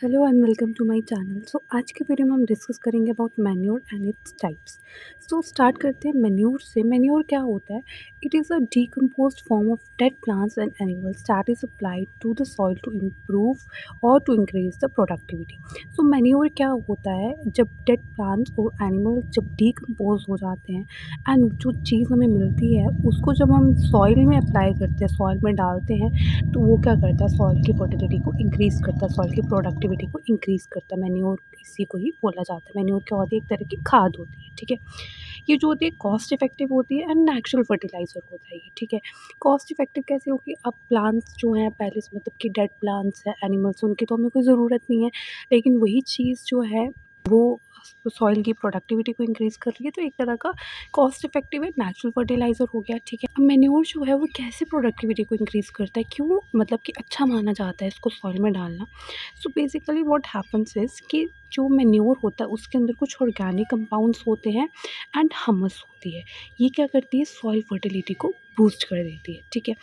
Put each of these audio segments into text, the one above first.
Hello and welcome to my channel. So आज के video में हम डिस्कस करेंगे about manure and its types. So start करते हैं मैन्योर से। मैन्योर क्या होता है? It is a decomposed form of dead plants and animals that is applied to the soil to improve और to increase the productivity. So manure क्या होता है? जब डेड प्लांट्स और एनिमल्स जब डीकम्पोज हो जाते हैं एंड जो चीज़ हमें मिलती है उसको जब हम सॉइल में अप्लाई करते हैं, सॉइल में डालते हैं, तो वो क्या करता है? सॉइल की फर्टिलिटी को इंक्रीज़ करता है, सॉइल की प्रोडक्टिविटी को इंक्रीज़ करता है। मैन्योर इसी को ही बोला जाता है। मैन्योर क्या होती है? एक तरह की खाद होती है, ठीक है? ये जो होती है कॉस्ट इफ़ेक्टिव होती है एंड नेचुरल फर्टिलाइज़र होता है ये, ठीक है? कॉस्ट इफ़ेक्टिव कैसे होगी? अब प्लांट्स जो हैं पहले से मतलब कि डेड प्लांट्स हैं, एनिमल्स, उनकी तो हमें कोई ज़रूरत नहीं है, लेकिन वही चीज़ जो है वो सॉइल की प्रोडक्टिविटी को इंक्रीज़ कर रही है, तो एक तरह का कॉस्ट इफ़ेक्टिव है, नेचुरल फर्टिलाइज़र हो गया, ठीक है? अब मैन्योर जो है वो कैसे प्रोडक्टिविटी को इंक्रीज़ करता है? क्यों मतलब कि अच्छा माना जाता है इसको सॉइल में डालना? So basically what happens is कि जो मैन्योर होता है उसके अंदर कुछ ऑर्गेनिक कंपाउंड्स होते हैं एंड ह्यूमस होती है। ये क्या करती है? सॉइल फर्टिलिटी को बूस्ट कर देती है, ठीक है?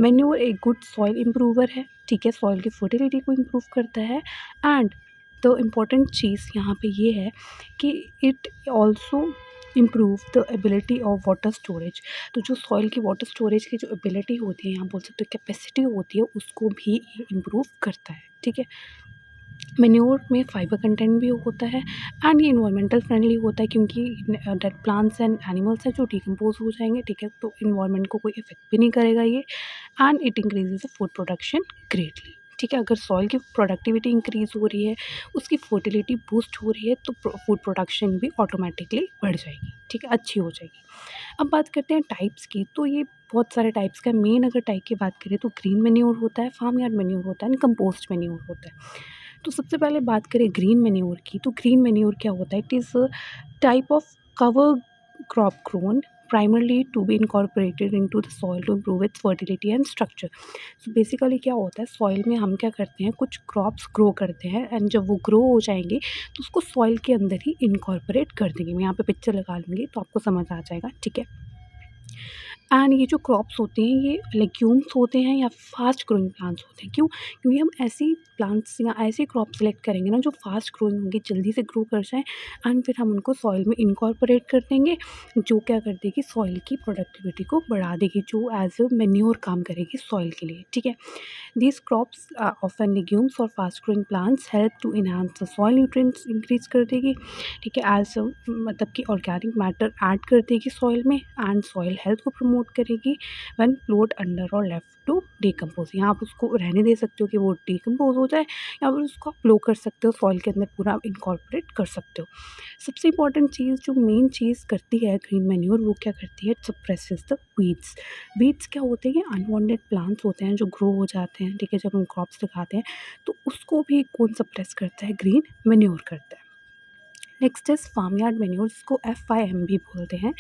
मैन्योर एक गुड सॉइल इम्प्रूवर है, ठीक है? सॉइल की फर्टिलिटी को इम्प्रूव करता है एंड द इम्पॉर्टेंट चीज़ यहाँ पे ये है कि it also improve the ability of water storage. तो जो सॉइल की वाटर स्टोरेज की जो एबिलिटी होती है, यहाँ बोल सकते हो कैपेसिटी होती है, उसको भी ये इम्प्रूव करता है, ठीक है? मैन्योर में फाइबर कंटेंट भी होता है एंड ये इन्वायरमेंटल फ्रेंडली होता है क्योंकि डेड प्लांट्स एंड एनिमल्स हैं जो डिकम्पोज हो जाएंगे, ठीक है? तो इन्वायरमेंट को कोई इफेक्ट भी नहीं करेगा ये and it increases the food production greatly, ठीक है? अगर सॉइल की प्रोडक्टिविटी इंक्रीज हो रही है, उसकी फर्टिलिटी बूस्ट हो रही है, तो फूड प्रोडक्शन भी ऑटोमेटिकली बढ़ जाएगी, ठीक है? अच्छी हो जाएगी। अब बात करते हैं टाइप्स की। तो ये बहुत सारे टाइप्स का मेन अगर टाइप की बात करें तो ग्रीन मैन्योर होता है, फार्म यार्ड मैन्योर होता है एंड कंपोस्ट मैन्योर होता है। तो सबसे पहले बात करें ग्रीन मैन्योर की। तो ग्रीन मैन्योर क्या होता है? It is a type of cover crop grown primarily to be incorporated into the soil to improve its fertility and structure. So basically क्या होता है? सॉइल में हम क्या करते हैं, कुछ क्रॉप्स ग्रो करते हैं एंड जब वो ग्रो हो जाएंगे तो उसको सॉइल के अंदर ही इनकॉर्पोरेट कर देंगे। मैं यहाँ पे पिक्चर लगा लूँगी तो आपको समझ आ जाएगा, ठीक है? एंड ये जो क्रॉप्स होते हैं ये लेग्यूम्स होते हैं या फास्ट ग्रोइंग प्लांट्स होते हैं। क्यों? क्योंकि हम ऐसी प्लांट्स या ऐसे क्रॉप सेलेक्ट करेंगे ना जो फास्ट ग्रोइंग होंगे, जल्दी से ग्रो कर जाएँ एंड फिर हम उनको सॉइल में इनकॉर्पोरेट कर देंगे, जो क्या कर देगी? सॉइल की प्रोडक्टिविटी को बढ़ा देगी, जो एज़ अ मैन्योर काम करेगी सॉइल के लिए, ठीक है? These crops are often legumes or fast growing plants help to enhance the soil nutrients increase कर देगी, ठीक है? एज मतलब कि ऑर्गेनिक मैटर ऐड कर देगी सॉइल में एंड सॉइल हेल्थ को प्रमोट करेगी व्हेन प्लोट अंडर और लेफ्ट टू डिकम्पोज। यहाँ आप उसको रहने दे सकते हो कि वो डिकम्पोज हो जाए या फिर उसको आप फ्लो कर सकते हो, सॉइल के अंदर पूरा इनकॉर्पोरेट कर सकते हो। सबसे इंपॉर्टेंट चीज़ जो मेन चीज़ करती है ग्रीन मैन्योर, वो क्या करती है? It suppresses the weeds. Weeds क्या होते हैं? अनवांटेड प्लांट्स होते हैं जो ग्रो हो जाते हैं, ठीक है? जब हम क्रॉप्स लगाते हैं तो उसको भी कौन सप्रेस करता है? ग्रीन मैन्योर करता है। Next is farm yard manure, जिसको FYM भी बोलते हैं।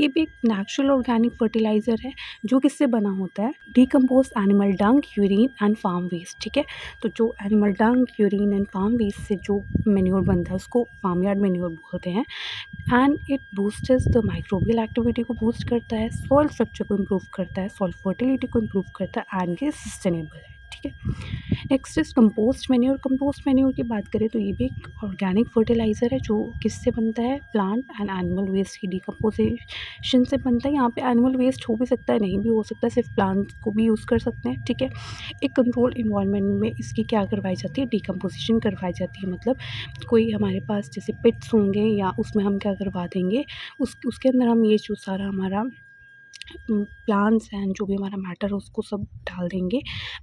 ये भी एक नेचुरल ऑर्गेनिक फर्टिलाइज़र है जो किससे बना होता है? Decompose animal dung, urine and farm waste, ठीक है? तो जो animal dung, urine and farm waste से जो मैन्योर बनता है उसको फार्म यार्ड मैन्योर बोलते हैं and it boosts the microbial activity को बूस्ट करता है, सॉइल स्ट्रक्चर को इम्प्रूव करता है, सॉइल फर्टिलिटी को इम्प्रूव करता है एंड ये सस्टेनेबल है, ठीक है? Next is compost manure. Compost manure की बात करें तो ये भी एक ऑर्गेनिक फर्टिलाइज़र है जो किससे बनता है? प्लांट एंड एनिमल वेस्ट की डिकम्पोजिशन से बनता है। यहाँ पे एनिमल वेस्ट हो भी सकता है, नहीं भी हो सकता है, सिर्फ प्लांट को भी यूज़ कर सकते हैं, ठीक है? एक कंट्रोल इन्वायरमेंट में इसकी क्या करवाई जाती है? डिकम्पोजिशन करवाई जाती है। मतलब कोई हमारे पास जैसे पिट्स होंगे या उसमें हम क्या करवा देंगे, उसके अंदर हम ये जो सारा हमारा प्लांट्स एंड जो भी हमारा मैटर है उसको सब डाल देंगे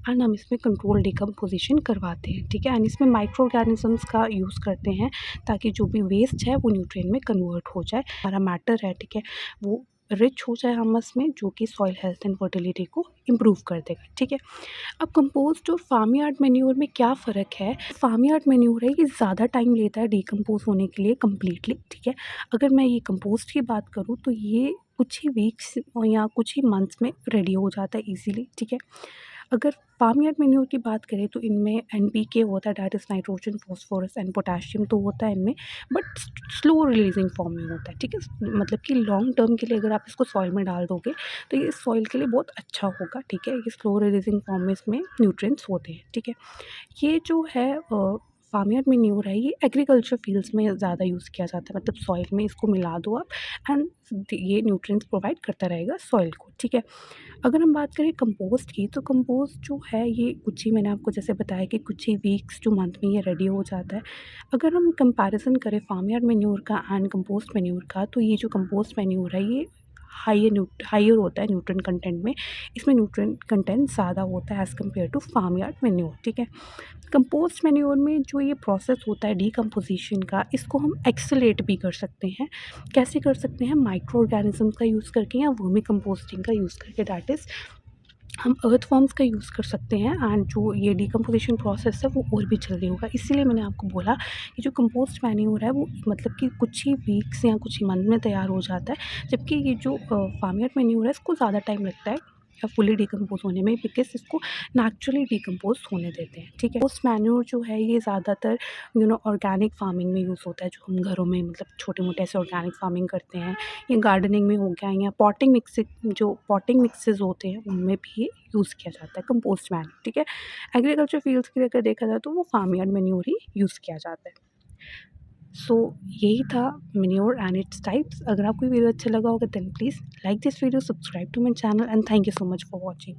एंड हम इसमें कंट्रोल डिकम्पोजिशन करवाते हैं, ठीक है? एंड इसमें माइक्रो ऑर्गेनिजम्स का यूज़ करते हैं ताकि जो भी वेस्ट है वो न्यूट्रिएंट में कन्वर्ट हो जाए, हमारा मैटर है, ठीक है? वो रिच हो जाए हमस में, जो कि सॉइल हेल्थ एंड फर्टिलिटी को इम्प्रूव कर देगा, ठीक है? अब कंपोस्ट और फार्म यार्ड मैन्योर में क्या फ़र्क है? फार्म यार्ड मैन्योर है ये ज़्यादा टाइम लेता है डिकम्पोज होने के लिए कम्प्लीटली, ठीक है? अगर मैं ये कंपोस्ट की बात करूँ तो ये कुछ ही वीक्स या कुछ ही मंथ्स में रेडी हो जाता है ईज़िली, ठीक है? अगर फार्म यार्ड मैन्योर की बात करें तो इनमें एनपीके होता है, that is nitrogen, phosphorus and potassium तो होता है इनमें, बट स्लो रिलीजिंग फॉर्म में होता है, ठीक है? मतलब कि लॉन्ग टर्म के लिए अगर आप इसको सॉइल में डाल दोगे तो ये सॉइल के लिए बहुत अच्छा होगा, ठीक है? ये स्लो रिलीजिंग फॉर्म में इसमें न्यूट्रिएंट्स होते हैं, ठीक है? ये जो है फार्म यार्ड मैन्योर है, ये एग्रीकल्चर फील्ड्स में ज़्यादा यूज़ किया जाता है, मतलब सॉइल में इसको मिला दो आप एंड ये न्यूट्रिएंट्स प्रोवाइड करता रहेगा सॉइल को, ठीक है? अगर हम बात करें कंपोस्ट की, तो कंपोस्ट जो है ये कुछ ही, मैंने आपको जैसे बताया कि कुछ ही वीक्स टू मंथ में ये रेडी हो जाता है। अगर हम कंपैरिज़न करें फार्म यार्ड मैन्योर का एंड कंपोस्ट मैन्योर का, तो ये जो कंपोस्ट मैन्योर है ये हायर होता है न्यूट्रिएंट कंटेंट में। इसमें न्यूट्रिएंट कंटेंट ज़्यादा होता है as compare to farm yard manure, ठीक है? कंपोस्ट मैन्योर में जो ये प्रोसेस होता है डीकम्पोज़िशन का, इसको हम एक्सेलरेट भी कर सकते हैं। कैसे कर सकते हैं? माइक्रो ऑर्गेनिज़्म का यूज़ करके या वर्मी कंपोस्टिंग का यूज़ करके, दैट इज़ हम अर्थ फॉर्म्स का यूज़ कर सकते हैं एंड जो ये डीकम्पोज़िशन प्रोसेस है वो और भी जल्दी होगा। इसीलिए मैंने आपको बोला कि जो कंपोस्ट मैन्योर है वो मतलब कि कुछ ही वीक्स या कुछ ही मंथ में तैयार हो जाता है, जबकि ये जो फार्म यार्ड मैन्योर है इसको ज़्यादा टाइम लगता है या फुली डिकम्पोज़ होने में, बिकॉज़ इसको नेचुरली डिकम्पोज़ होने देते हैं, ठीक है? पोस्ट मैन्योर जो है ये ज़्यादातर ऑर्गेनिक फार्मिंग में यूज़ होता है, जो हम घरों में मतलब छोटे-मोटे ऐसे ऑर्गेनिक फार्मिंग करते हैं, या गार्डनिंग में हो गया, या पॉटिंग मिक्सेस होते हैं उनमें भी ये यूज़ किया जाता है कंपोस्ट मैन्योर, ठीक है? एग्रीकल्चर फील्ड्स के लिए अगर देखा जाए तो वो फार्म यार्ड मैन्योर ही यूज़ किया जाता है। सो यही था मैन्योर एंड इट्स टाइप्स। अगर आपको ये वीडियो अच्छा लगा होगा then please like this video, subscribe to my channel and thank you so much for watching.